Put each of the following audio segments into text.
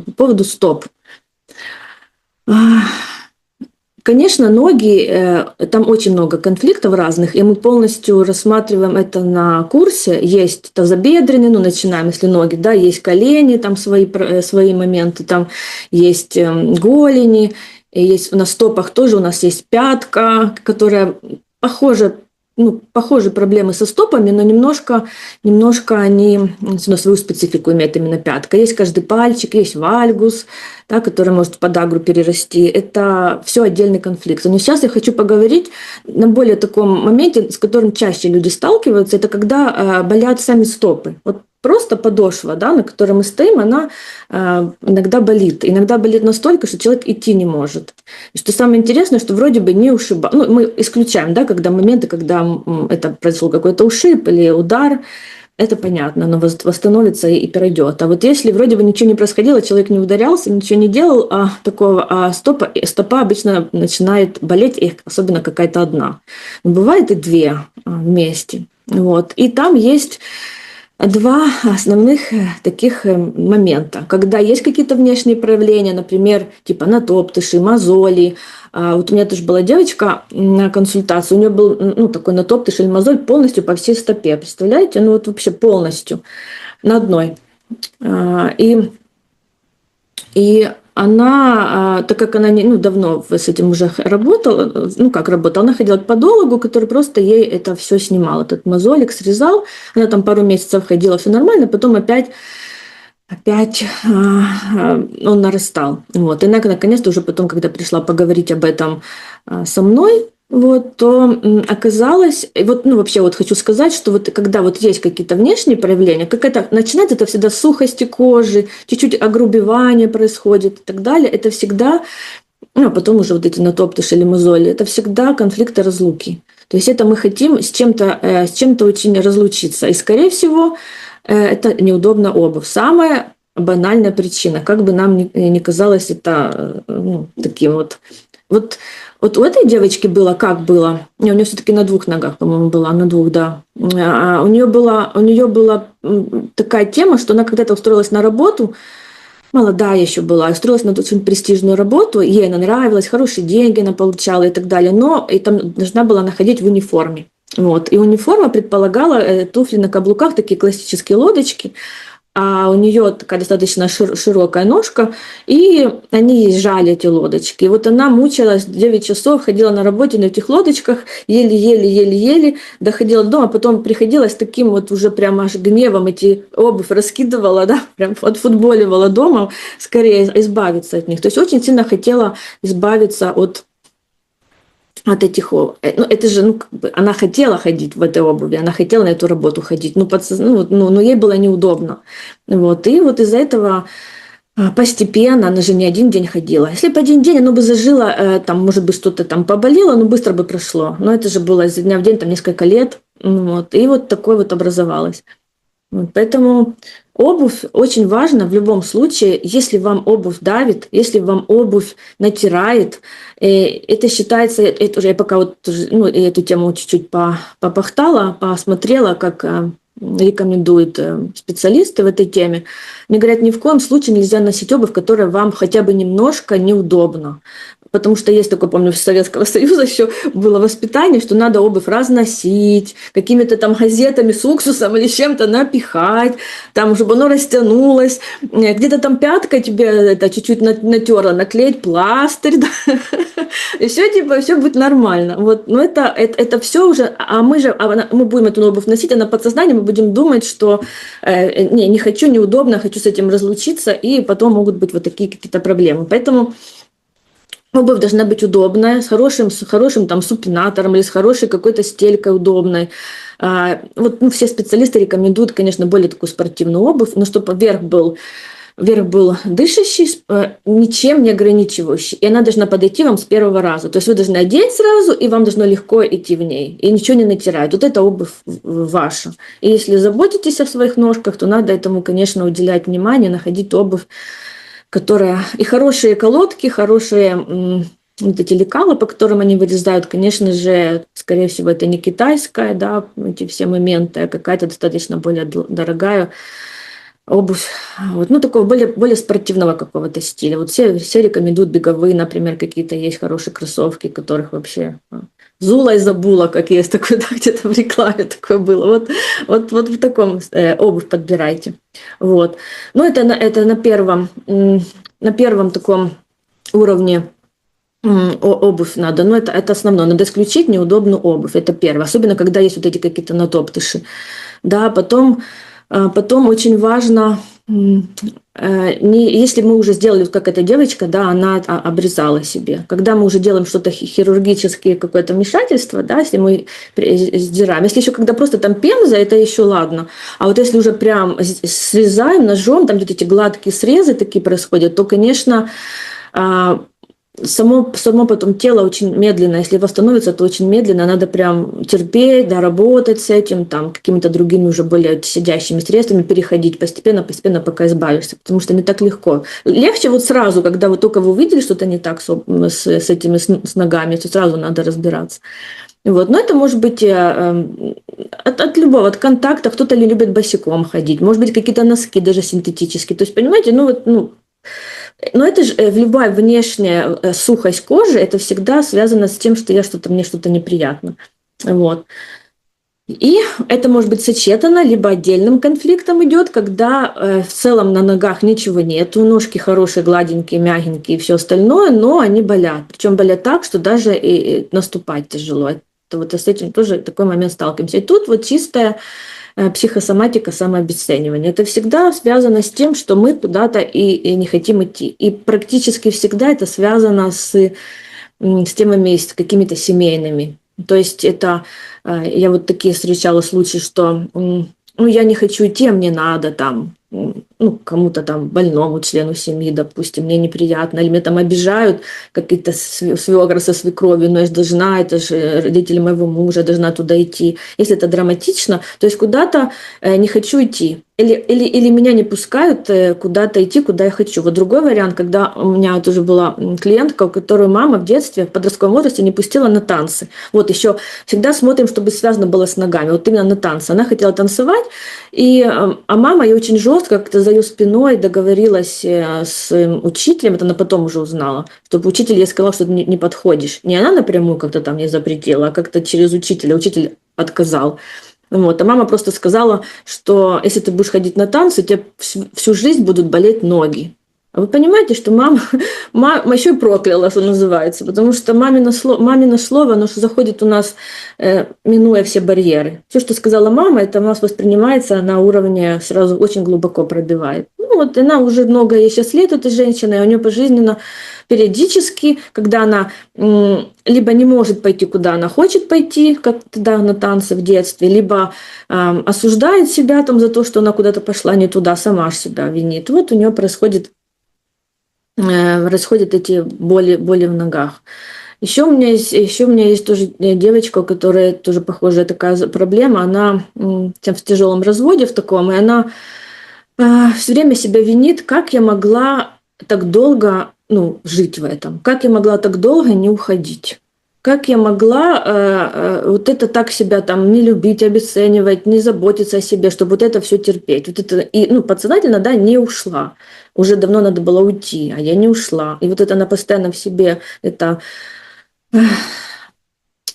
По поводу стоп. Конечно, ноги, там очень много конфликтов разных, и мы полностью рассматриваем это на курсе. Есть тазобедренные, начинаем, если ноги, да, есть колени, там свои моменты, там есть голени, и есть на стопах тоже у нас есть пятка, которая похожа, похожие проблемы со стопами, но немножко они свою специфику имеют именно пятка. Есть каждый пальчик, есть вальгус, да, который может в подагру перерасти. Это все отдельный конфликт. Но сейчас я хочу поговорить на более таком моменте, с которым чаще люди сталкиваются, это когда болят сами стопы. Вот просто подошва, да, на которой мы стоим, она иногда болит. Иногда болит настолько, что человек идти не может. И что самое интересное, что вроде бы не ушиб. Мы исключаем, да, когда моменты, когда это произошел какой-то ушиб или удар, это понятно, оно восстановится и пройдет. А вот если вроде бы ничего не происходило, человек не ударялся, ничего не делал стопа обычно начинает болеть, и особенно какая-то одна. Но бывает и две вместе. Вот. И там есть два основных таких момента. Когда есть какие-то внешние проявления, например, типа натоптыши, мозоли. Вот у меня тоже была девочка на консультации, у нее был такой натоптыш или мозоль полностью по всей стопе. Представляете? Вот вообще полностью на одной. И она, так как она давно с этим уже работала, она ходила к подологу, который просто ей это все снимал, этот мозолик срезал, она там пару месяцев ходила, все нормально, потом опять он нарастал. Вот. И наконец-то уже потом, когда пришла поговорить об этом со мной, то оказалось, вообще хочу сказать, что когда есть какие-то внешние проявления, начинается это всегда с сухости кожи, чуть-чуть огрубевание происходит и так далее, это всегда, потом уже эти натоптыши или мозоли, это всегда конфликты разлуки. То есть это мы хотим с чем-то очень разлучиться. И, скорее всего, это неудобная обувь. Самая банальная причина, как бы нам ни казалось это таким вот. Вот у этой девочки было, как было, у нее все-таки на двух ногах, по-моему, была, на двух, да. У нее была такая тема, что она когда-то устроилась на работу, молодая еще была, устроилась на очень престижную работу, ей она нравилась, хорошие деньги она получала и так далее, но и там должна была находить в униформе. Вот. И униформа предполагала туфли на каблуках, такие классические лодочки, а у нее такая достаточно широкая ножка, и они ей сжали эти лодочки. И вот она мучилась 9 часов, ходила на работе на этих лодочках, еле-еле доходила до дома, потом приходила с таким уже прям аж гневом, эти обувь раскидывала, да, прям отфутболивала дома, скорее избавиться от них. То есть очень сильно хотела избавиться от этих, это же, она хотела ходить в этой обуви, она хотела на эту работу ходить, но ей было неудобно. Вот. И вот из-за этого постепенно, она же не один день ходила. Если бы один день, оно бы зажило, там, может быть, что-то там поболело, но быстро бы прошло. Но это же было изо дня в день, там, несколько лет. Вот. И вот такое вот образовалось. Поэтому обувь очень важна в любом случае. Если вам обувь давит, если вам обувь натирает, это считается, это уже я пока эту тему чуть-чуть попахтала, посмотрела, как рекомендуют специалисты в этой теме. Мне говорят, ни в коем случае нельзя носить обувь, которая вам хотя бы немножко неудобна. Потому что есть такое, помню, с Советского Союза еще было воспитание, что надо обувь разносить, какими-то там газетами с уксусом или чем-то напихать, там, чтобы оно растянулось. Где-то там пятка тебе это чуть-чуть натерла, наклеить пластырь, да? И все будет нормально. Вот. Но это все уже, мы будем эту обувь носить, а на подсознании мы будем думать, что не хочу, неудобно, хочу с этим разлучиться, и потом могут быть вот такие какие-то проблемы. Поэтому обувь должна быть удобная, с хорошим там супинатором или с хорошей какой-то стелькой удобной. Все специалисты рекомендуют, конечно, более такую спортивную обувь, но чтобы верх был дышащий, ничем не ограничивающий. И она должна подойти вам с первого раза. То есть вы должны одеть сразу, и вам должно легко идти в ней. И ничего не натирает. Вот эта обувь ваша. И если заботитесь о своих ножках, то надо этому, конечно, уделять внимание, находить обувь, которая и хорошие колодки, хорошие эти лекала, по которым они вырезают, конечно же, скорее всего, это не китайская, да, эти все моменты, а какая-то достаточно более дорогая, обувь, вот, ну, такого более спортивного какого-то стиля. Вот все рекомендуют беговые, например, какие-то есть хорошие кроссовки, которых вообще Зула и забула, как есть такое, да, где-то в рекламе такое было. Вот в таком обувь подбирайте. Вот. Ну, это на первом таком уровне обувь надо, но это основное. Надо исключить неудобную обувь, это первое. Особенно, когда есть вот эти какие-то натоптыши. Да, потом очень важно, если мы уже сделали, как эта девочка, да, она обрезала себе. Когда мы уже делаем что-то хирургическое, какое-то вмешательство, да, если мы сдираем. Если еще когда просто там пемза, это еще ладно. А вот если уже прям срезаем ножом, там вот эти гладкие срезы такие происходят, то, конечно, само потом тело очень медленно, если восстановится, то очень медленно, надо прям терпеть, да, работать с этим, там, какими-то другими уже более сидящими средствами переходить постепенно, пока избавишься, потому что не так легко. Легче вот сразу, когда вот только вы увидели что-то не так с этими с ногами, то сразу надо разбираться. Вот. Но это может быть от любого, от контакта, кто-то ли любит босиком ходить, может быть, какие-то носки даже синтетические. То есть, понимаете, но это же любая внешняя сухость кожи, это всегда связано с тем, что мне что-то неприятно. Вот. И это может быть сочетано, либо отдельным конфликтом идет, когда в целом на ногах ничего нет, ножки хорошие, гладенькие, мягенькие и все остальное, но они болят. Причем болят так, что даже и наступать тяжело. Это вот с этим тоже такой момент сталкиваемся. И тут вот чистая психосоматика, самообесценивание. Это всегда связано с тем, что мы куда-то и не хотим идти. И практически всегда это связано с темами с какими-то семейными. То есть это, я вот такие встречала случаи, что я не хочу идти, а мне надо там, кому-то там больному члену семьи, допустим, мне неприятно, или меня там обижают какие-то свекры со свекровью, но я же должна, это же родители моего мужа, должна туда идти. Если это драматично, то есть куда-то не хочу идти. Или меня не пускают куда-то идти, куда я хочу. Вот другой вариант, когда у меня тоже была клиентка, у которой мама в детстве, в подростковом возрасте не пустила на танцы. Вот еще всегда смотрим, чтобы связано было с ногами. Вот именно на танцы. Она хотела танцевать, а мама ей очень жестко как-то за ее спиной договорилась с учителем, это она потом уже узнала, чтобы учитель ей сказал, что ты не подходишь. Не она напрямую как-то там ей запретила, а как-то через учителя. Учитель отказал. Вот. А мама просто сказала, что если ты будешь ходить на танцы, у тебя всю жизнь будут болеть ноги. А вы понимаете, что мама еще и прокляла, что называется, потому что мамино слово, оно что заходит у нас, минуя все барьеры. Все, что сказала мама, это у нас воспринимается на уровне, сразу очень глубоко пробивает. Вот она уже много ей сейчас лет, эта женщина, и у нее пожизненно периодически, когда она либо не может пойти, куда она хочет пойти, как тогда на танцы в детстве, либо осуждает себя там за то, что она куда-то пошла не туда, сама себя винит. Вот у нее происходят эти боли в ногах. Еще у меня есть тоже девочка, у которой тоже похожая такая проблема. Она в тяжелом разводе в таком, и она все время себя винит, как я могла так долго жить в этом, как я могла так долго не уходить. Как я могла вот это так себя там не любить, обесценивать, не заботиться о себе, чтобы вот это все терпеть. Вот это, и подсознательно, да, не ушла. Уже давно надо было уйти, а я не ушла. И вот это она постоянно в себе это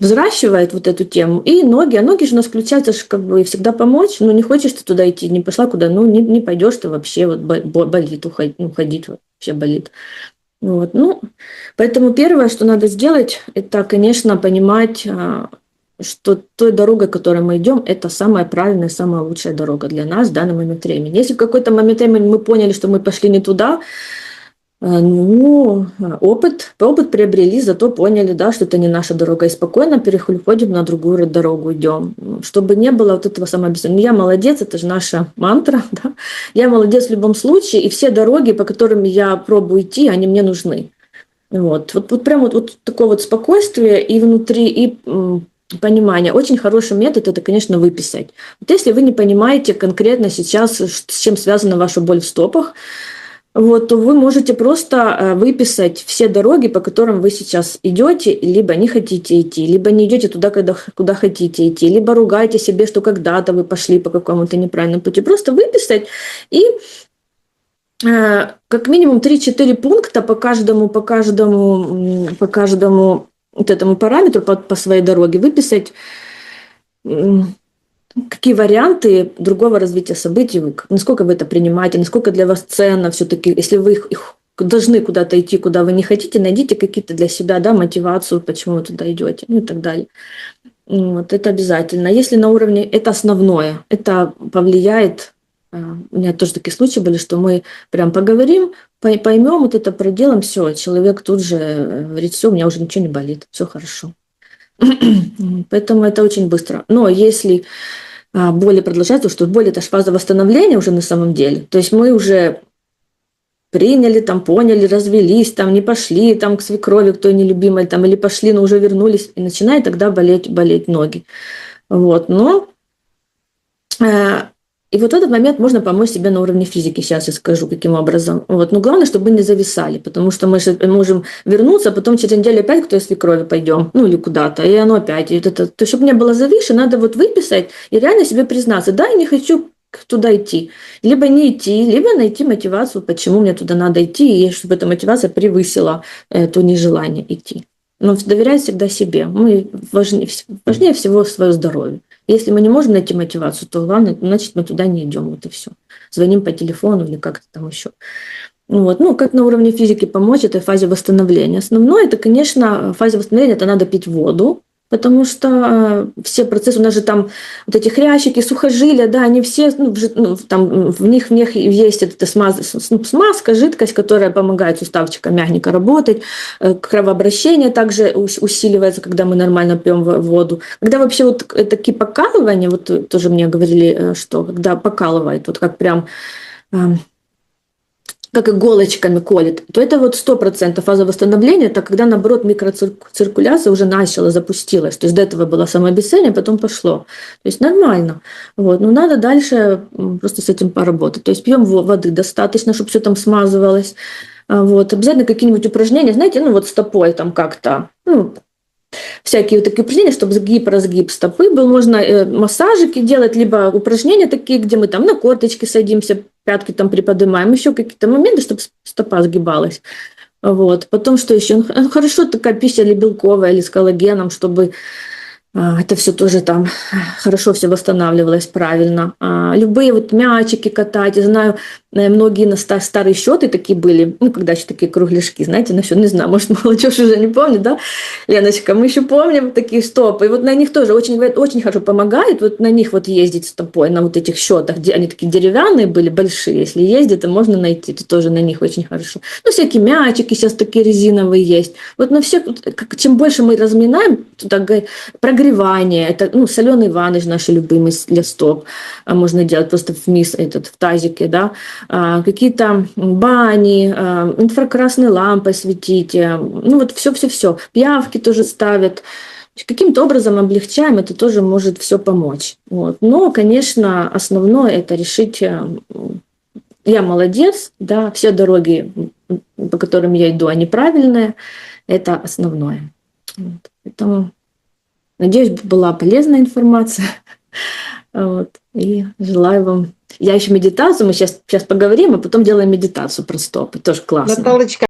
взращивает вот эту тему. И ноги же у нас включаются как бы всегда помочь. Не хочешь ты туда идти, не пошла куда, не пойдешь ты вообще, вот болит, ходить вообще болит. Вот. Поэтому первое, что надо сделать, это, конечно, понимать, что той дорогой, которой мы идем, это самая правильная, самая лучшая дорога для нас в данный момент времени. Если в какой-то момент времени мы поняли, что мы пошли не туда, опыт приобрели, зато поняли, да, что это не наша дорога, и спокойно переходим на другую дорогу, идем. Чтобы не было вот этого самообесценивания. Я молодец, это же наша мантра, да? Я молодец в любом случае, и все дороги, по которым я пробую идти, они мне нужны. Вот прям вот такое вот спокойствие и внутри, и понимание. Очень хороший метод – это, конечно, выписать. Вот если вы не понимаете конкретно сейчас, с чем связана ваша боль в стопах, вот, то вы можете просто выписать все дороги, по которым вы сейчас идете, либо не хотите идти, либо не идете туда, куда хотите идти, либо ругаете себе, что когда-то вы пошли по какому-то неправильному пути. Просто выписать и как минимум 3-4 пункта по каждому вот этому параметру по своей дороге выписать, какие варианты другого развития событий, насколько вы это принимаете, насколько для вас ценно все-таки, если вы их должны куда-то идти, куда вы не хотите, найдите какие-то для себя, да, мотивацию, почему вы туда идете, ну и так далее. Вот это обязательно. Если на уровне, это основное, это повлияет. У меня тоже такие случаи были, что мы прям поговорим, поймем, вот это проделаем, все, человек тут же говорит, все, у меня уже ничего не болит, все хорошо. Поэтому это очень быстро. Но если боли продолжаются, что боль это же фаза восстановления уже на самом деле. То есть мы уже приняли, там, поняли, развелись, там, не пошли там, к свекрови, к той нелюбимой, там, или пошли, но уже вернулись, и начинает тогда болеть ноги. Вот, но и вот в этот момент можно помочь себе на уровне физики. Сейчас я скажу, каким образом. Вот. Но главное, чтобы мы не зависали, потому что мы же можем вернуться, а потом через неделю опять к той свекрови пойдем, ну или куда-то, и оно опять. И это, то, чтобы не было зависши, надо вот выписать и реально себе признаться, да, я не хочу туда идти. Либо не идти, либо найти мотивацию, почему мне туда надо идти, и чтобы эта мотивация превысила то нежелание идти. Но доверять всегда себе. Мы важнее всего свое здоровье. Если мы не можем найти мотивацию, то главное, значит, мы туда не идем, вот и все. Звоним по телефону или как-то там еще. Вот. Ну, как на уровне физики помочь этой фазе восстановления? Основное, это, конечно, в фазе восстановления это надо пить воду, потому что все процессы, у нас же там вот эти хрящики, сухожилия, да, они все, там в них есть эта смазка, жидкость, которая помогает суставчикам мягенько работать, кровообращение также усиливается, когда мы нормально пьем воду. Когда вообще вот такие покалывания, вот тоже мне говорили, что когда покалывает, вот как прям как иголочками колет, то это вот 100% фаза восстановления, это когда, наоборот, микроциркуляция уже начала, запустилась. То есть до этого было самообесценивание, потом пошло. То есть нормально. Вот. Но надо дальше просто с этим поработать. То есть пьем воды достаточно, чтобы все там смазывалось. Вот. Обязательно какие-нибудь упражнения, знаете, ну вот стопой там как-то, всякие вот такие упражнения, чтобы сгиб-разгиб стопы был. Можно массажики делать, либо упражнения такие, где мы там на корточки садимся, пятки там приподнимаем, еще какие-то моменты, чтобы стопа сгибалась. Вот. Потом что еще? Хорошо такая пища или белковая, или с коллагеном, чтобы это все тоже там хорошо все восстанавливалось правильно. Любые вот мячики катать. Я знаю, многие на старые счеты такие были, ну, когда еще такие кругляшки, знаете, на счет, не знаю, может, молодежь уже не помнит, да? Леночка, мы еще помним такие стопы. И вот на них тоже очень хорошо помогает, вот на них вот ездить стопой, на вот этих счетах, где они такие деревянные были, большие. Если ездить, то можно найти, то тоже на них очень хорошо. Ну, всякие мячики сейчас такие резиновые есть. Вот на всех, чем больше мы разминаем, туда прогревание, это, соленые ванны наши любимые для стоп, можно делать просто в тазике, да, какие-то бани, инфракрасной лампой светите, вот все. Пиявки тоже ставят. Каким-то образом облегчаем, это тоже может все помочь. Вот. Но, конечно, основное это решить, я молодец, да, все дороги, по которым я иду, они правильные, это основное. Вот. Поэтому, надеюсь, была полезная информация. Вот. И желаю вам. Я еще медитацию, мы сейчас поговорим, а потом делаем медитацию про стопы. Тоже классно. Наталочка,